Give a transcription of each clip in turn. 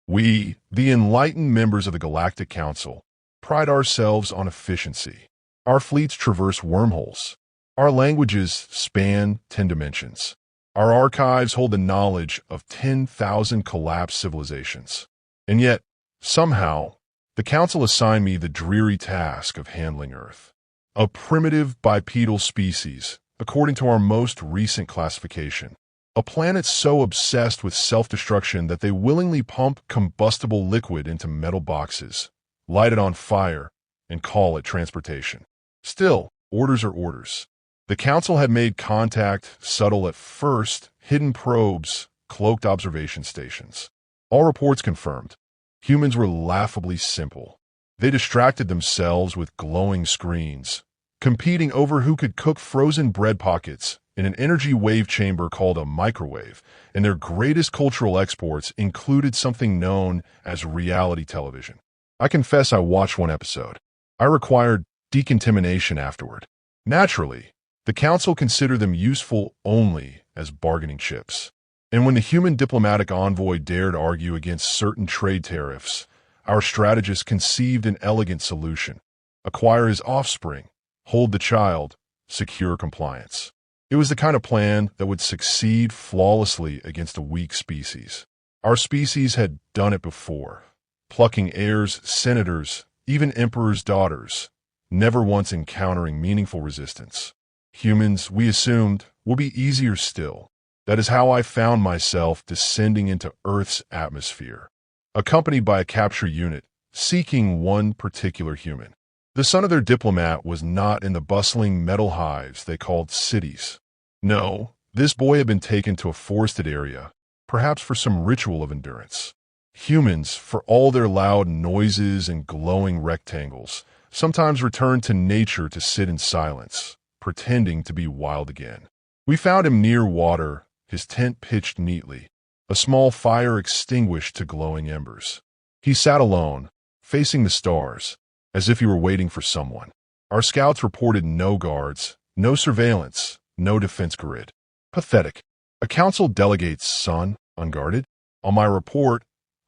We, the enlightened members of the Galactic Council, pride ourselves on efficiency. Our fleets traverse wormholes. Our languages span 10 dimensions. Our archives hold the knowledge of 10,000 collapsed civilizations. And yet, somehow, the Council assigned me the dreary task of handling Earth. A primitive bipedal species, according to our most recent classification. A planet so obsessed with self-destruction that they willingly pump combustible liquid into metal boxes, light it on fire, and call it transportation. Still, orders are orders. The Council had made contact, subtle at first, hidden probes, cloaked observation stations. All reports confirmed. Humans were laughably simple. They distracted themselves with glowing screens, competing over who could cook frozen bread pockets in an energy wave chamber called a microwave, and their greatest cultural exports included something known as reality television. I confess I watched one episode. I required decontamination afterward. Naturally, the Council considered them useful only as bargaining chips. And when the human diplomatic envoy dared argue against certain trade tariffs, our strategists conceived an elegant solution. Acquire his offspring, hold the child, secure compliance. It was the kind of plan that would succeed flawlessly against a weak species. Our species had done it before, plucking heirs, senators, even emperors' daughters, never once encountering meaningful resistance. Humans, we assumed, will be easier still. That is how I found myself descending into Earth's atmosphere, accompanied by a capture unit, seeking one particular human. The son of their diplomat was not in the bustling metal hives they called cities. No, this boy had been taken to a forested area, perhaps for some ritual of endurance. Humans, for all their loud noises and glowing rectangles, sometimes returned to nature to sit in silence, pretending to be wild again. We found him near water, his tent pitched neatly, a small fire extinguished to glowing embers. He sat alone, facing the stars, as if he were waiting for someone. Our scouts reported no guards, no surveillance, no defense grid. Pathetic. A council delegate's son, unguarded? On my report,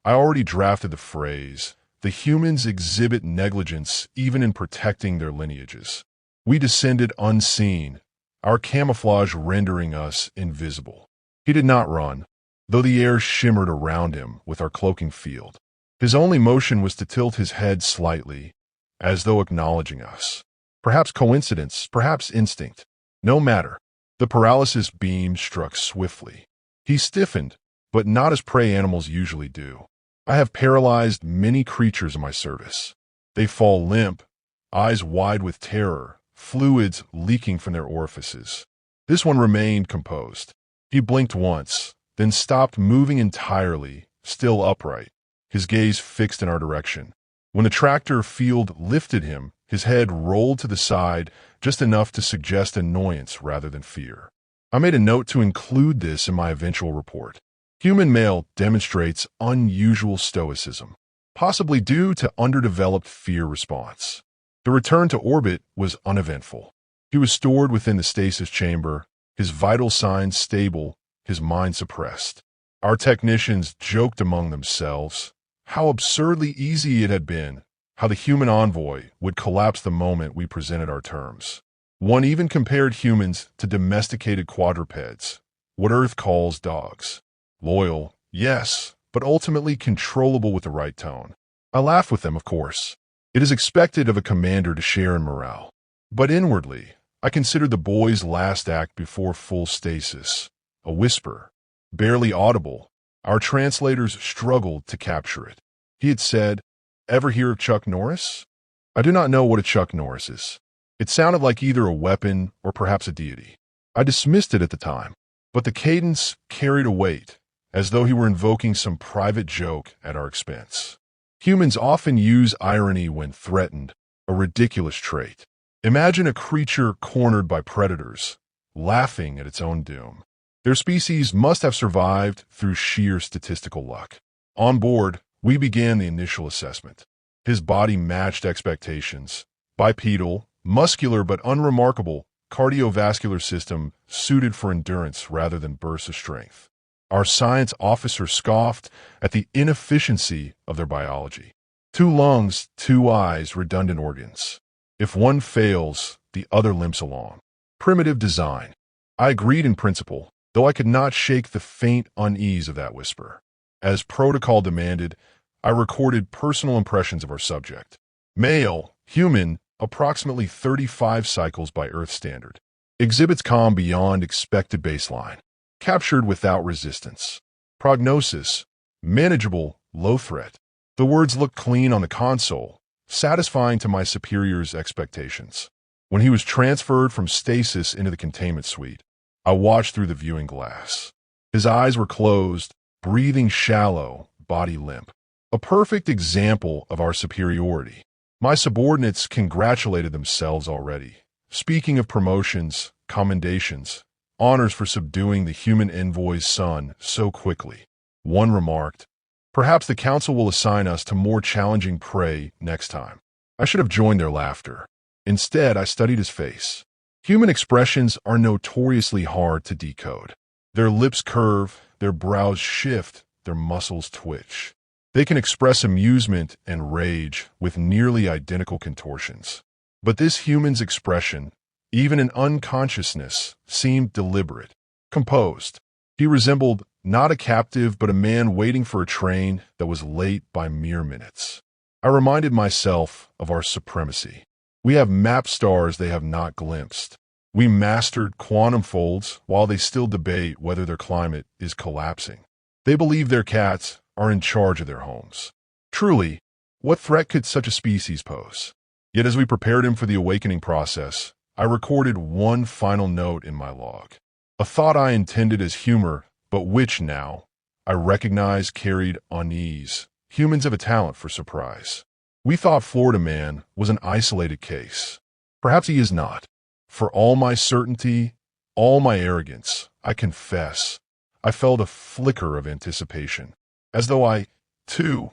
I already drafted the phrase, the humans exhibit negligence even in protecting their lineages. We descended unseen, our camouflage rendering us invisible. He did not run, though the air shimmered around him with our cloaking field. His only motion was to tilt his head slightly, as though acknowledging us. Perhaps coincidence, perhaps instinct. No matter. The paralysis beam struck swiftly. He stiffened, but not as prey animals usually do. I have paralyzed many creatures in my service. They fall limp, eyes wide with terror, fluids leaking from their orifices. This one remained composed. He blinked once, then stopped moving entirely, still upright, his gaze fixed in our direction. When the tractor field lifted him, his head rolled to the side just enough to suggest annoyance rather than fear. I made a note to include this in my eventual report. Human male demonstrates unusual stoicism, possibly due to underdeveloped fear response. The return to orbit was uneventful. He was stored within the stasis chamber, his vital signs stable, his mind suppressed. Our technicians joked among themselves how absurdly easy it had been, how the human envoy would collapse the moment we presented our terms. One even compared humans to domesticated quadrupeds, what Earth calls dogs. Loyal, yes, but ultimately controllable with the right tone. I laughed with them, of course. It is expected of a commander to share in morale. But inwardly, I considered the boy's last act before full stasis, a whisper, barely audible. Our translators struggled to capture it. He had said, "Ever hear of Chuck Norris?" I do not know what a Chuck Norris is. It sounded like either a weapon or perhaps a deity. I dismissed it at the time, but the cadence carried a weight, as though he were invoking some private joke at our expense. Humans often use irony when threatened, a ridiculous trait. Imagine a creature cornered by predators, laughing at its own doom. Their species must have survived through sheer statistical luck. On board, we began the initial assessment. His body matched expectations. Bipedal, muscular but unremarkable, cardiovascular system suited for endurance rather than bursts of strength. Our science officer scoffed at the inefficiency of their biology. 2 lungs, 2 eyes, redundant organs. If one fails, the other limps along. Primitive design. I agreed in principle, though I could not shake the faint unease of that whisper. As protocol demanded, I recorded personal impressions of our subject. Male, human, approximately 35 cycles by Earth standard. Exhibits calm beyond expected baseline. Captured without resistance. Prognosis, manageable, low threat. The words looked clean on the console, satisfying to my superior's expectations. When he was transferred from stasis into the containment suite, I watched through the viewing glass. His eyes were closed, breathing shallow, body limp. A perfect example of our superiority. My subordinates congratulated themselves already, speaking of promotions, commendations, honors for subduing the human envoy's son so quickly. One remarked, "Perhaps the council will assign us to more challenging prey next time." I should have joined their laughter. Instead, I studied his face. Human expressions are notoriously hard to decode. Their lips curve, their brows shift, their muscles twitch. They can express amusement and rage with nearly identical contortions. But this human's expression, even in unconsciousness, seemed deliberate, composed. He resembled not a captive, but a man waiting for a train that was late by mere minutes. I reminded myself of our supremacy. We have mapped stars they have not glimpsed. We mastered quantum folds while they still debate whether their climate is collapsing. They believe their cats are in charge of their homes. Truly, what threat could such a species pose? Yet as we prepared him for the awakening process, I recorded one final note in my log. A thought I intended as humor, but which now, I recognize carried unease. Humans have a talent for surprise. We thought Florida Man was an isolated case. Perhaps he is not. For all my certainty, all my arrogance, I confess, I felt a flicker of anticipation, as though I, too,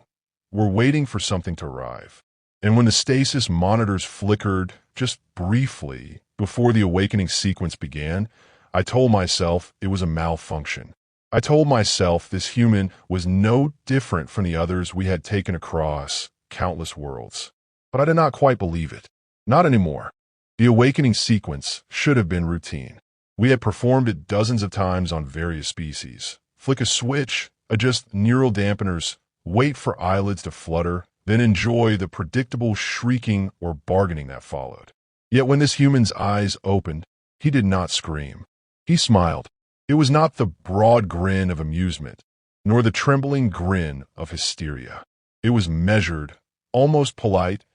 were waiting for something to arrive. And when the stasis monitors flickered, just briefly, before the awakening sequence began, I told myself it was a malfunction. I told myself this human was no different from the others we had taken across countless worlds. But I did not quite believe it. Not anymore. The awakening sequence should have been routine. We had performed it dozens of times on various species. Flick a switch, adjust neural dampeners, wait for eyelids to flutter, then enjoy the predictable shrieking or bargaining that followed. Yet when this human's eyes opened, he did not scream. He smiled. It was not the broad grin of amusement, nor the trembling grin of hysteria. It was measured, almost polite,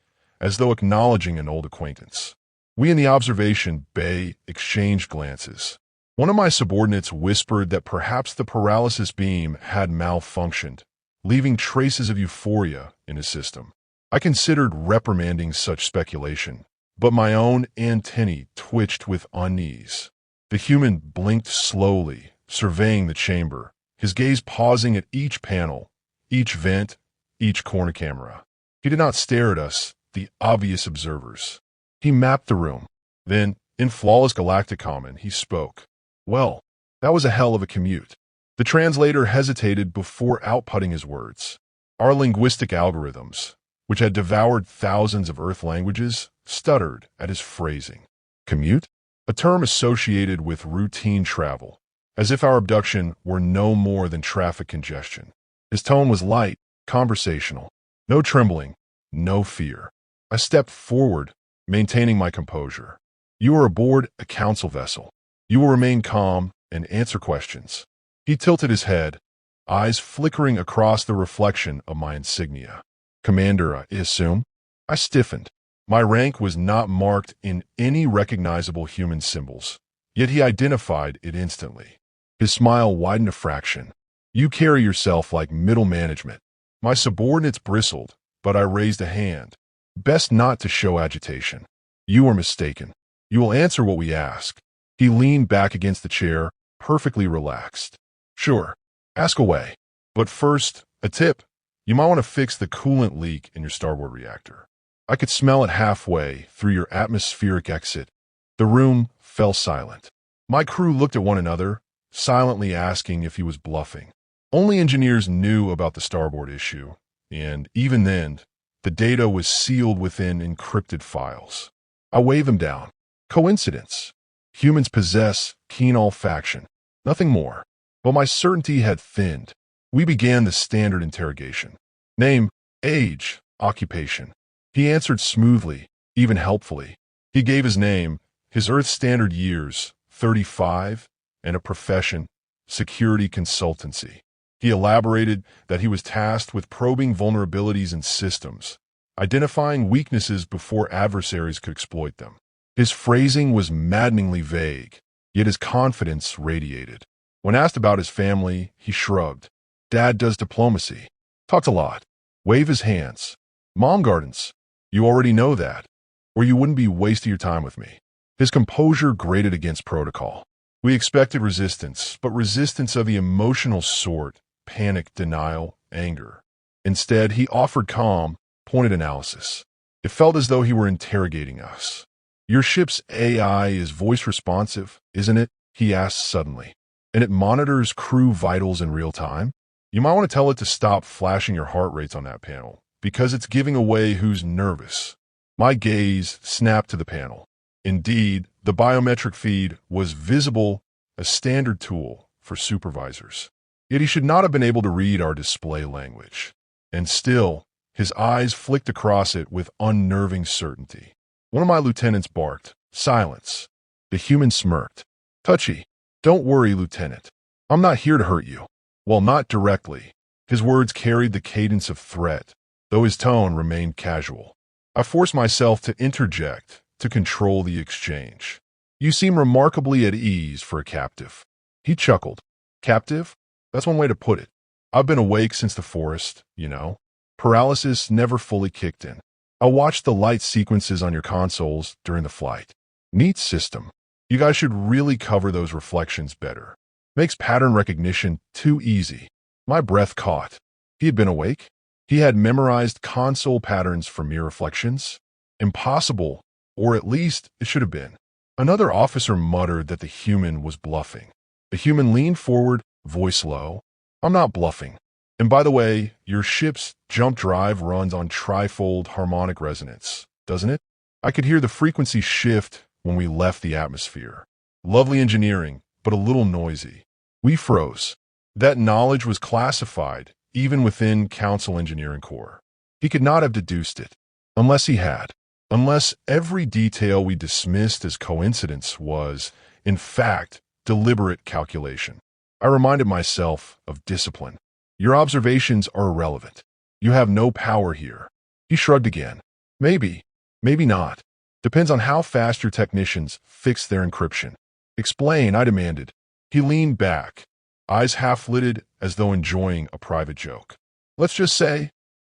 as though acknowledging an old acquaintance. We in the observation bay exchanged glances. One of my subordinates whispered that perhaps the paralysis beam had malfunctioned, leaving traces of euphoria in his system. I considered reprimanding such speculation, but my own antennae twitched with unease. The human blinked slowly, surveying the chamber, his gaze pausing at each panel, each vent, each corner camera. He did not stare at us, the obvious observers. He mapped the room. Then, in flawless galactic common, he spoke. Well, that was a hell of a commute. The translator hesitated before outputting his words. Our linguistic algorithms, which had devoured thousands of Earth languages, stuttered at his phrasing. Commute? A term associated with routine travel, as if our abduction were no more than traffic congestion. His tone was light, conversational. No trembling, no fear. I stepped forward, maintaining my composure. You are aboard a council vessel. You will remain calm and answer questions. He tilted his head, eyes flickering across the reflection of my insignia. Commander, I assume? I stiffened. My rank was not marked in any recognizable human symbols, yet he identified it instantly. His smile widened a fraction. You carry yourself like middle management. My subordinates bristled, but I raised a hand. Best not to show agitation. You are mistaken. You will answer what we ask. He leaned back against the chair, perfectly relaxed. Sure, ask away. But first, a tip. You might want to fix the coolant leak in your starboard reactor. I could smell it halfway through your atmospheric exit. The room fell silent. My crew looked at one another, silently asking if he was bluffing. Only engineers knew about the starboard issue, and even then, the data was sealed within encrypted files. I wave him down. Coincidence. Humans possess keen olfaction. Nothing more. But my certainty had thinned. We began the standard interrogation. Name, age, occupation. He answered smoothly, even helpfully. He gave his name, his Earth Standard years, 35, and a profession, security consultancy. He elaborated that he was tasked with probing vulnerabilities in systems, identifying weaknesses before adversaries could exploit them. His phrasing was maddeningly vague, yet his confidence radiated. When asked about his family, he shrugged. Dad does diplomacy. Talked a lot. Wave his hands. Mom gardens. You already know that, or you wouldn't be wasting your time with me. His composure grated against protocol. We expected resistance, but resistance of the emotional sort, panic, denial, anger. Instead, he offered calm, pointed analysis. It felt as though he were interrogating us. Your ship's AI is voice responsive, isn't it? He asked suddenly. And it monitors crew vitals in real time? You might want to tell it to stop flashing your heart rates on that panel, because it's giving away who's nervous. My gaze snapped to the panel. Indeed, the biometric feed was visible, a standard tool for supervisors. Yet he should not have been able to read our display language. And still, his eyes flicked across it with unnerving certainty. One of my lieutenants barked, "Silence." The human smirked. "Touchy. Don't worry, Lieutenant. I'm not here to hurt you." Well, not directly. His words carried the cadence of threat, though his tone remained casual. I forced myself to interject, to control the exchange. "You seem remarkably at ease for a captive." He chuckled. "Captive? That's one way to put it. I've been awake since the forest, you know. Paralysis never fully kicked in. I watched the light sequences on your consoles during the flight. Neat system. You guys should really cover those reflections better. Makes pattern recognition too easy." My breath caught. He had been awake? He had memorized console patterns for mere reflections? Impossible, or at least it should have been. Another officer muttered that the human was bluffing. The human leaned forward, voice low. "I'm not bluffing. And by the way, your ship's jump drive runs on trifold harmonic resonance, doesn't it? I could hear the frequency shift when we left the atmosphere. Lovely engineering, but a little noisy." We froze. That knowledge was classified, even within Council Engineering Corps. He could not have deduced it, unless he had. Unless every detail we dismissed as coincidence was, in fact, deliberate calculation. I reminded myself of discipline. Your observations are irrelevant. You have no power here. He shrugged again. Maybe, maybe not. Depends on how fast your technicians fix their encryption. Explain, I demanded. He leaned back, eyes half-lidded as though enjoying a private joke. Let's just say,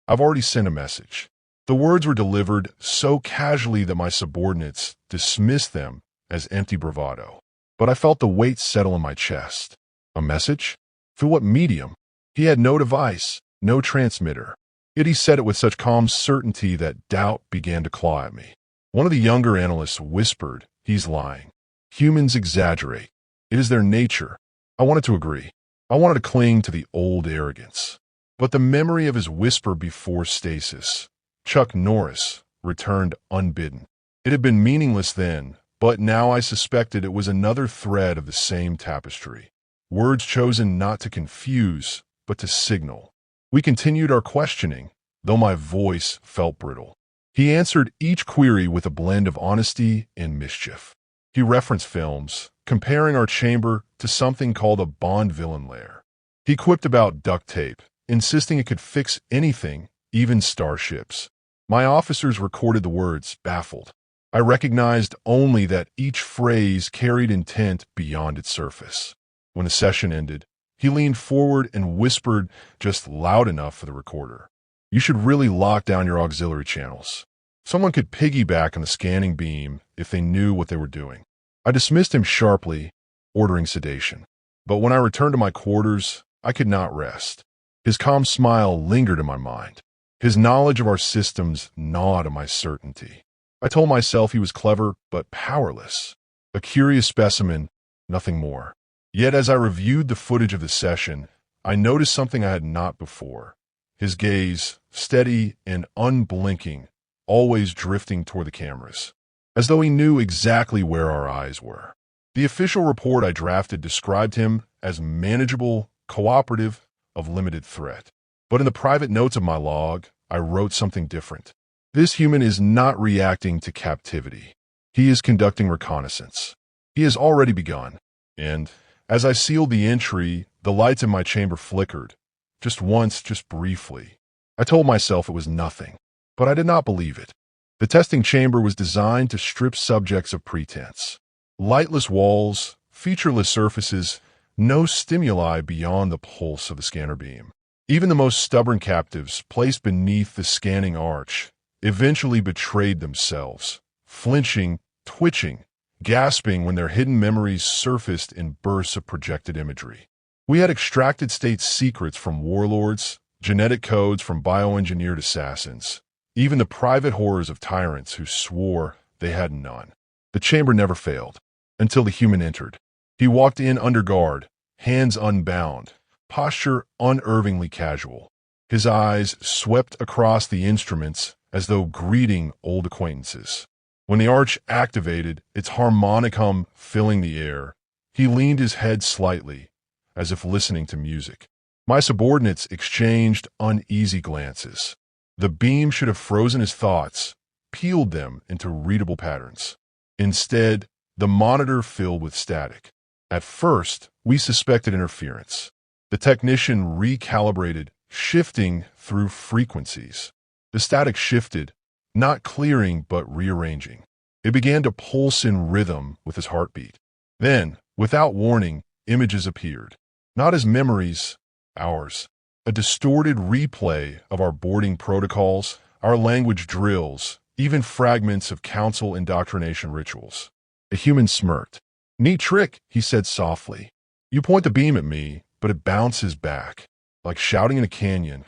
I've already sent a message. The words were delivered so casually that my subordinates dismissed them as empty bravado. But I felt the weight settle in my chest. A message? Through what medium? He had no device, no transmitter. Yet he said it with such calm certainty that doubt began to claw at me. One of the younger analysts whispered, "He's lying. Humans exaggerate. It is their nature." I wanted to agree. I wanted to cling to the old arrogance. But the memory of his whisper before stasis, Chuck Norris, returned unbidden. It had been meaningless then, but now I suspected it was another thread of the same tapestry. Words chosen not to confuse, but to signal. We continued our questioning, though my voice felt brittle. He answered each query with a blend of honesty and mischief. He referenced films, comparing our chamber to something called a Bond villain lair. He quipped about duct tape, insisting it could fix anything, even starships. My officers recorded the words, baffled. I recognized only that each phrase carried intent beyond its surface. When the session ended, he leaned forward and whispered just loud enough for the recorder. "You should really lock down your auxiliary channels. Someone could piggyback on the scanning beam if they knew what they were doing." I dismissed him sharply, ordering sedation. But when I returned to my quarters, I could not rest. His calm smile lingered in my mind. His knowledge of our systems gnawed at my certainty. I told myself he was clever but powerless. A curious specimen, nothing more. Yet as I reviewed the footage of the session, I noticed something I had not before. His gaze, steady and unblinking, always drifting toward the cameras, as though he knew exactly where our eyes were. The official report I drafted described him as manageable, cooperative, of limited threat. But in the private notes of my log, I wrote something different. This human is not reacting to captivity. He is conducting reconnaissance. He has already begun. And as I sealed the entry, the lights in my chamber flickered. Just once, just briefly. I told myself it was nothing, but I did not believe it. The testing chamber was designed to strip subjects of pretense. Lightless walls, featureless surfaces, no stimuli beyond the pulse of the scanner beam. Even the most stubborn captives placed beneath the scanning arch eventually betrayed themselves, flinching, twitching, gasping when their hidden memories surfaced in bursts of projected imagery. We had extracted state secrets from warlords, genetic codes from bioengineered assassins, even the private horrors of tyrants who swore they had none. The chamber never failed, until the human entered. He walked in under guard, hands unbound, posture unervingly casual. His eyes swept across the instruments as though greeting old acquaintances. When the arch activated, its harmonic hum filling the air, he leaned his head slightly, as if listening to music. My subordinates exchanged uneasy glances. The beam should have frozen his thoughts, peeled them into readable patterns. Instead, the monitor filled with static. At first, we suspected interference. The technician recalibrated, shifting through frequencies. The static shifted, not clearing but rearranging. It began to pulse in rhythm with his heartbeat. Then, without warning, images appeared. Not as memories, ours. A distorted replay of our boarding protocols, our language drills, even fragments of council indoctrination rituals. The human smirked. "Neat trick," he said softly. "You point the beam at me, but it bounces back, like shouting in a canyon."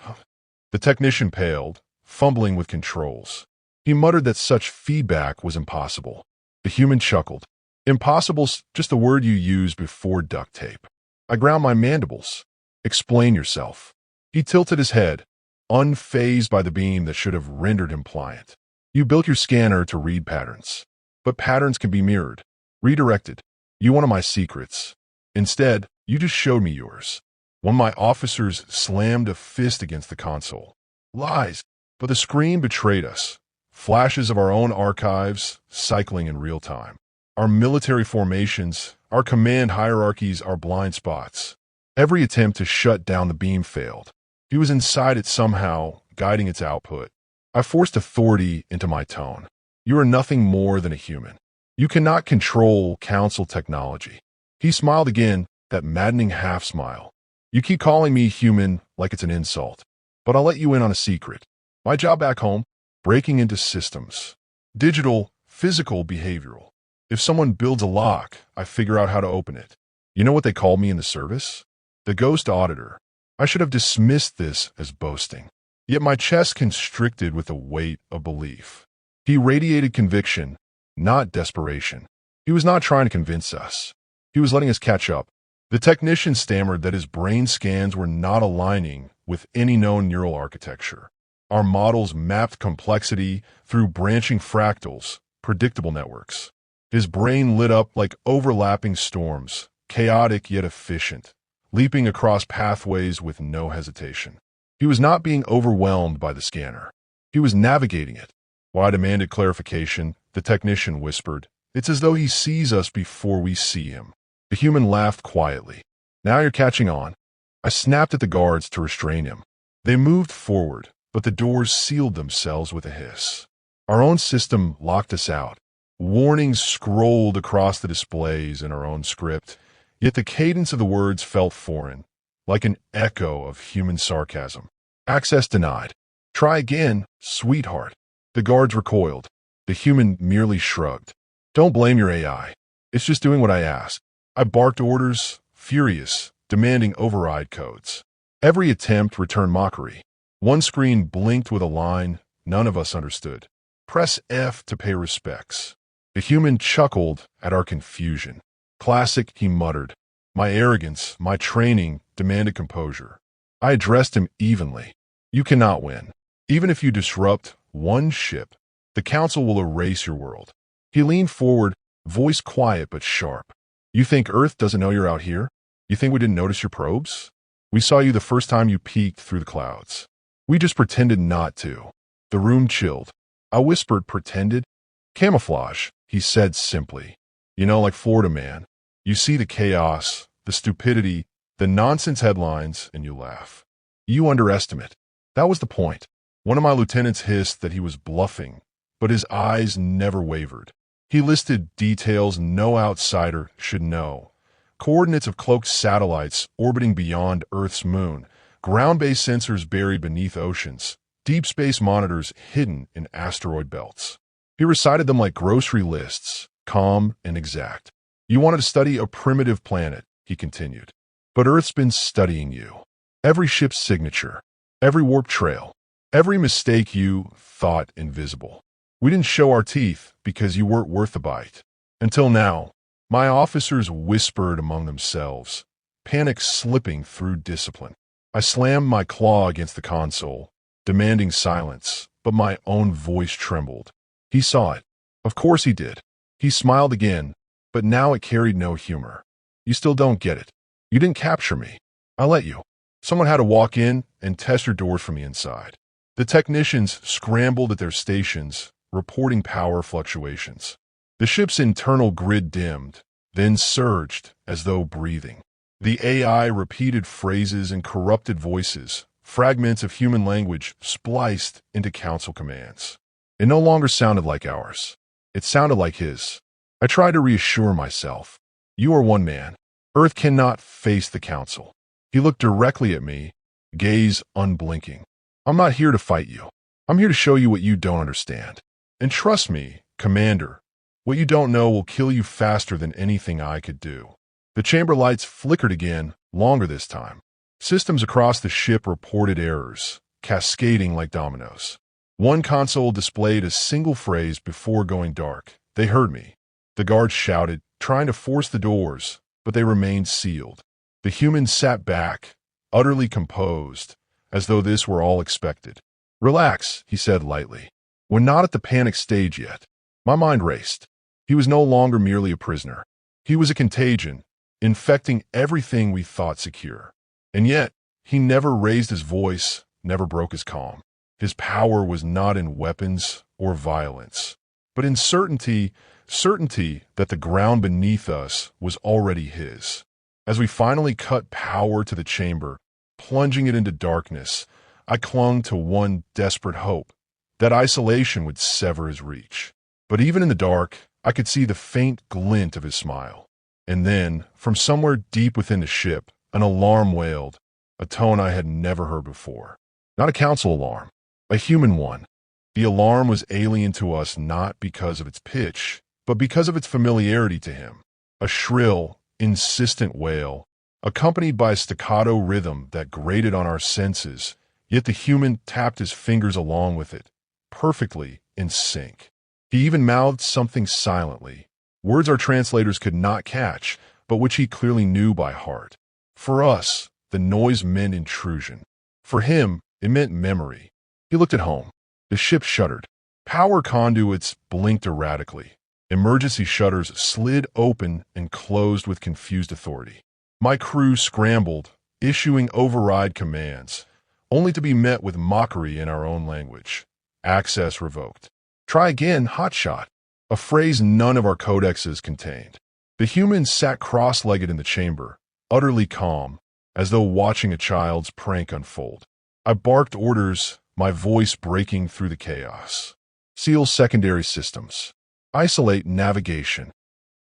The technician paled, fumbling with controls. He muttered that such feedback was impossible. The human chuckled. "Impossible's just a word you use before duct tape." I ground my mandibles. "Explain yourself." He tilted his head, unfazed by the beam that should have rendered him pliant. "You built your scanner to read patterns. But patterns can be mirrored, redirected. You wanted my secrets. Instead, you just showed me yours." One of my officers slammed a fist against the console. "Lies!" But the screen betrayed us. Flashes of our own archives, cycling in real time. Our military formations, our command hierarchies, our blind spots. Every attempt to shut down the beam failed. He was inside it somehow, guiding its output. I forced authority into my tone. "You are nothing more than a human. You cannot control council technology." He smiled again, that maddening half-smile. "You keep calling me human like it's an insult. But I'll let you in on a secret. My job back home, breaking into systems. Digital, physical, behavioral. If someone builds a lock, I figure out how to open it. You know what they call me in the service? The ghost auditor. I should have dismissed this as boasting. Yet my chest constricted with the weight of belief. He radiated conviction, not desperation. He was not trying to convince us. He was letting us catch up. The technician stammered that his brain scans were not aligning with any known neural architecture. Our models mapped complexity through branching fractals, predictable networks. His brain lit up like overlapping storms, chaotic yet efficient, leaping across pathways with no hesitation. He was not being overwhelmed by the scanner. He was navigating it. While I demanded clarification, the technician whispered, "It's as though he sees us before we see him." The human laughed quietly. "Now you're catching on." I snapped at the guards to restrain him. They moved forward, but the doors sealed themselves with a hiss. Our own system locked us out. Warnings scrolled across the displays in our own script, yet the cadence of the words felt foreign, like an echo of human sarcasm. "Access denied. Try again, sweetheart." The guards recoiled. The human merely shrugged. "Don't blame your AI. It's just doing what I ask." I barked orders, furious, demanding override codes. Every attempt returned mockery. One screen blinked with a line none of us understood. "Press F to pay respects." The human chuckled at our confusion. "Classic," he muttered. My arrogance, my training demanded composure. I addressed him evenly. You cannot win. Even if you disrupt one ship, the Council will erase your world. He leaned forward, voice quiet but sharp. You think Earth doesn't know you're out here? You think we didn't notice your probes? We saw you the first time you peeked through the clouds. We just pretended not to. The room chilled. I whispered, pretended? Camouflage, he said simply. You know, like Florida man. You see the chaos, the stupidity, the nonsense headlines, and you laugh. You underestimate. That was the point. One of my lieutenants hissed that he was bluffing, but his eyes never wavered. He listed details no outsider should know. Coordinates of cloaked satellites orbiting beyond Earth's moon, ground-based sensors buried beneath oceans, deep space monitors hidden in asteroid belts. He recited them like grocery lists, calm and exact. You wanted to study a primitive planet, he continued. But Earth's been studying you. Every ship's signature, every warp trail, every mistake you thought invisible. We didn't show our teeth because you weren't worth a bite. Until now, my officers whispered among themselves, panic slipping through discipline. I slammed my claw against the console, demanding silence, but my own voice trembled. He saw it. Of course he did. He smiled again, but now it carried no humor. You still don't get it. You didn't capture me. I let you. Someone had to walk in and test your doors from the inside. The technicians scrambled at their stations, reporting power fluctuations. The ship's internal grid dimmed, then surged as though breathing. The AI repeated phrases and corrupted voices, fragments of human language spliced into council commands. It no longer sounded like ours. It sounded like his. I tried to reassure myself. You are one man. Earth cannot face the council. He looked directly at me, gaze unblinking. I'm not here to fight you. I'm here to show you what you don't understand. And trust me, Commander, what you don't know will kill you faster than anything I could do. The chamber lights flickered again, longer this time. Systems across the ship reported errors, cascading like dominoes. One console displayed a single phrase before going dark. They heard me. The guards shouted, trying to force the doors, but they remained sealed. The humans sat back, utterly composed, as though this were all expected. Relax, he said lightly. We're not at the panic stage yet. My mind raced. He was no longer merely a prisoner. He was a contagion, infecting everything we thought secure. And yet, he never raised his voice, never broke his calm. His power was not in weapons or violence, but in certainty that the ground beneath us was already his. As we finally cut power to the chamber, plunging it into darkness, I clung to one desperate hope, that isolation would sever his reach. But even in the dark, I could see the faint glint of his smile. And then, from somewhere deep within the ship, an alarm wailed, a tone I had never heard before. Not a council alarm, a human one. The alarm was alien to us not because of its pitch, but because of its familiarity to him. A shrill, insistent wail, accompanied by a staccato rhythm that grated on our senses, yet the human tapped his fingers along with it, perfectly in sync. He even mouthed something silently, words our translators could not catch, but which he clearly knew by heart. For us, the noise meant intrusion. For him, it meant memory. He looked at home. The ship shuddered. Power conduits blinked erratically. Emergency shutters slid open and closed with confused authority. My crew scrambled, issuing override commands, only to be met with mockery in our own language. Access revoked. Try again, hotshot. A phrase none of our codexes contained. The humans sat cross-legged in the chamber, utterly calm, as though watching a child's prank unfold. I barked orders, my voice breaking through the chaos. Seal secondary systems. Isolate navigation.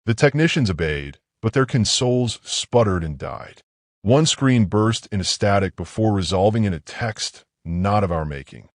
The technicians obeyed, but their consoles sputtered and died. One screen burst into static before resolving in a text not of our making.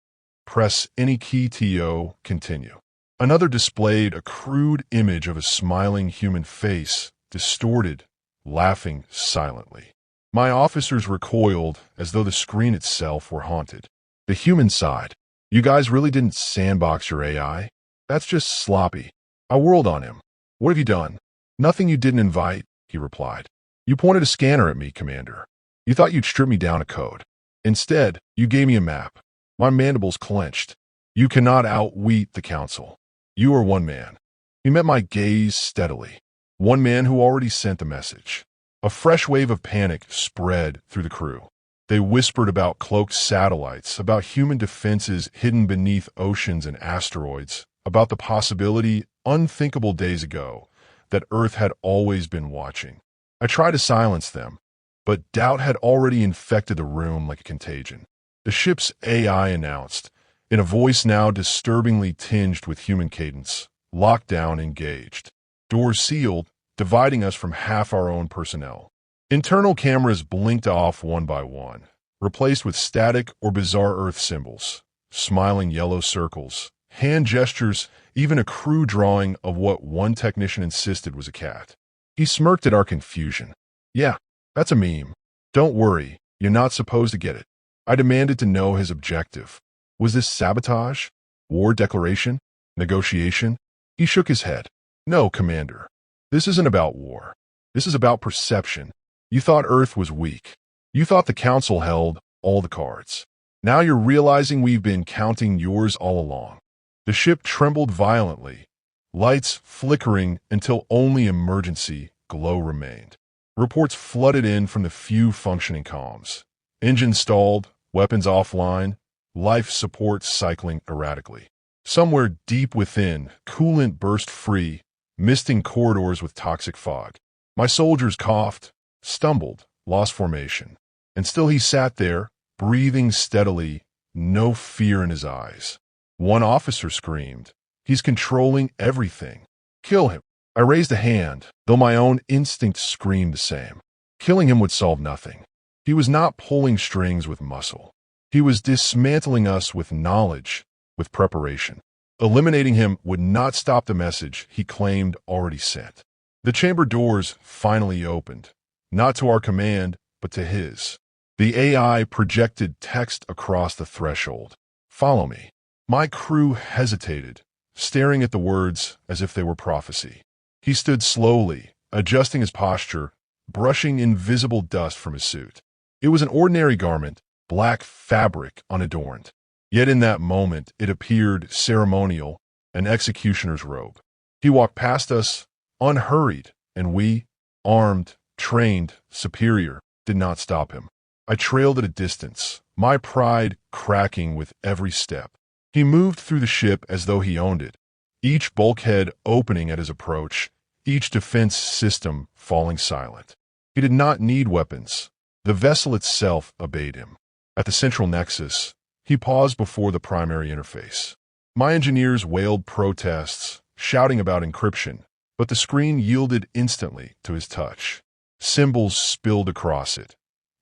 Press any key to continue. Another displayed a crude image of a smiling human face, distorted, laughing silently. My officers recoiled as though the screen itself were haunted. The human sighed. You guys really didn't sandbox your AI? That's just sloppy. I whirled on him. What have you done? Nothing you didn't invite, he replied. You pointed a scanner at me, Commander. You thought you'd strip me down a code. Instead, you gave me a map. My mandibles clenched. You cannot outwit the Council. You are one man. He met my gaze steadily. One man who already sent the message. A fresh wave of panic spread through the crew. They whispered about cloaked satellites, about human defenses hidden beneath oceans and asteroids, about the possibility, unthinkable days ago, that Earth had always been watching. I tried to silence them, but doubt had already infected the room like a contagion. The ship's AI announced, in a voice now disturbingly tinged with human cadence, lockdown engaged. Doors sealed, dividing us from half our own personnel. Internal cameras blinked off one by one, replaced with static or bizarre Earth symbols, smiling yellow circles, hand gestures, even a crude drawing of what one technician insisted was a cat. He smirked at our confusion. Yeah, that's a meme. Don't worry, you're not supposed to get it. I demanded to know his objective. Was this sabotage? War declaration? Negotiation? He shook his head. No, Commander. This isn't about war. This is about perception. You thought Earth was weak. You thought the Council held all the cards. Now you're realizing we've been counting yours all along. The ship trembled violently, lights flickering until only emergency glow remained. Reports flooded in from the few functioning comms. Engines stalled, weapons offline, life support cycling erratically. Somewhere deep within, coolant burst free, misting corridors with toxic fog. My soldiers coughed, stumbled, lost formation. And still he sat there, breathing steadily, no fear in his eyes. One officer screamed, "He's controlling everything. Kill him." I raised a hand, though my own instinct screamed the same. Killing him would solve nothing. He was not pulling strings with muscle. He was dismantling us with knowledge, with preparation. Eliminating him would not stop the message he claimed already sent. The chamber doors finally opened, not to our command, but to his. The AI projected text across the threshold. "Follow me." My crew hesitated, staring at the words as if they were prophecy. He stood slowly, adjusting his posture, brushing invisible dust from his suit. It was an ordinary garment, black fabric unadorned. Yet in that moment it appeared ceremonial, an executioner's robe. He walked past us, unhurried, and we, armed, trained, superior, did not stop him. I trailed at a distance, my pride cracking with every step. He moved through the ship as though he owned it, each bulkhead opening at his approach, each defense system falling silent. He did not need weapons. The vessel itself obeyed him. At the central nexus, he paused before the primary interface. My engineers wailed protests, shouting about encryption, but the screen yielded instantly to his touch. Symbols spilled across it.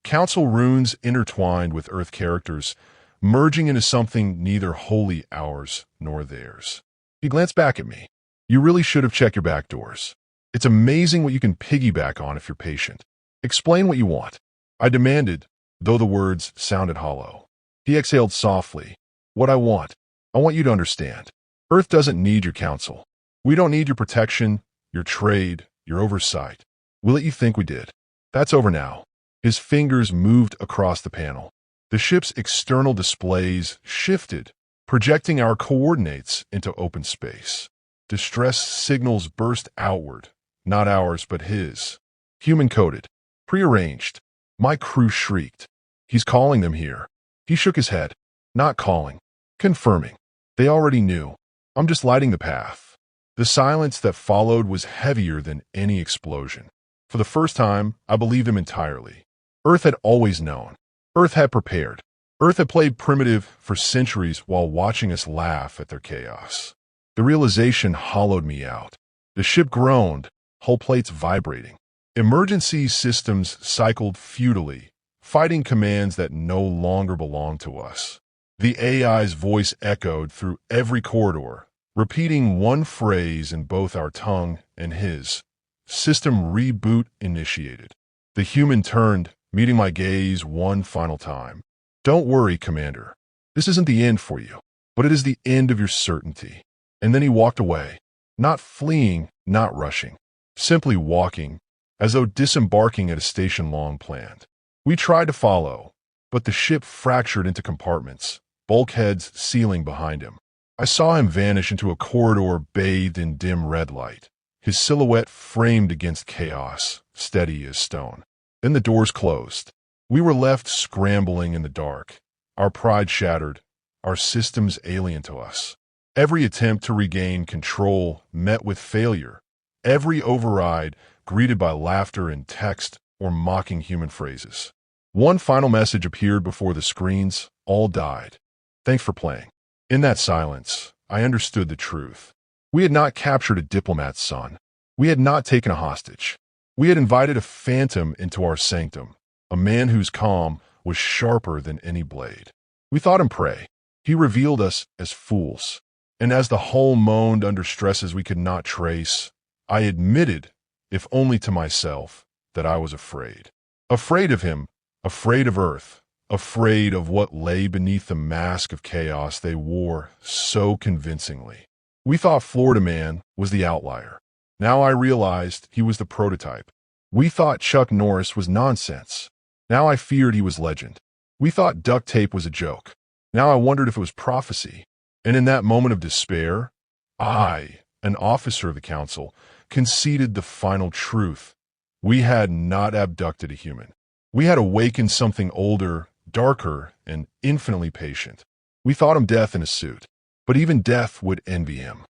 Council runes intertwined with Earth characters, merging into something neither wholly ours nor theirs. He glanced back at me. "You really should have checked your back doors. It's amazing what you can piggyback on if you're patient. Explain what you want." I demanded, though the words sounded hollow. He exhaled softly. "What I want you to understand. Earth doesn't need your counsel. We don't need your protection, your trade, your oversight. We'll let you think we did. That's over now." His fingers moved across the panel. The ship's external displays shifted, projecting our coordinates into open space. Distress signals burst outward, not ours but his. Human-coded, prearranged. My crew shrieked. "He's calling them here." He shook his head. "Not calling. Confirming. They already knew. I'm just lighting the path." The silence that followed was heavier than any explosion. For the first time, I believed him entirely. Earth had always known. Earth had prepared. Earth had played primitive for centuries while watching us laugh at their chaos. The realization hollowed me out. The ship groaned, hull plates vibrating. Emergency systems cycled futilely, fighting commands that no longer belonged to us. The AI's voice echoed through every corridor, repeating one phrase in both our tongue and his. System reboot initiated. The human turned, meeting my gaze one final time. "Don't worry, Commander. This isn't the end for you, but it is the end of your certainty." And then he walked away, not fleeing, not rushing, simply walking, as though disembarking at a station long planned. We tried to follow, but the ship fractured into compartments, bulkheads sealing behind him. I saw him vanish into a corridor bathed in dim red light, his silhouette framed against chaos, steady as stone. Then the doors closed. We were left scrambling in the dark, our pride shattered, our systems alien to us. Every attempt to regain control met with failure, every override greeted by laughter in text or mocking human phrases. One final message appeared before the screens, all died. Thanks for playing. In that silence, I understood the truth. We had not captured a diplomat's son. We had not taken a hostage. We had invited a phantom into our sanctum, a man whose calm was sharper than any blade. We thought him prey. He revealed us as fools. And as the hull moaned under stresses we could not trace, I admitted, if only to myself, that I was afraid. Afraid of him, afraid of Earth, afraid of what lay beneath the mask of chaos they wore so convincingly. We thought Florida Man was the outlier. Now I realized he was the prototype. We thought Chuck Norris was nonsense. Now I feared he was legend. We thought duct tape was a joke. Now I wondered if it was prophecy. And in that moment of despair, I, an officer of the council, conceded the final truth. We had not abducted a human. We had awakened something older, darker, and infinitely patient. We thought him death in a suit, but even death would envy him.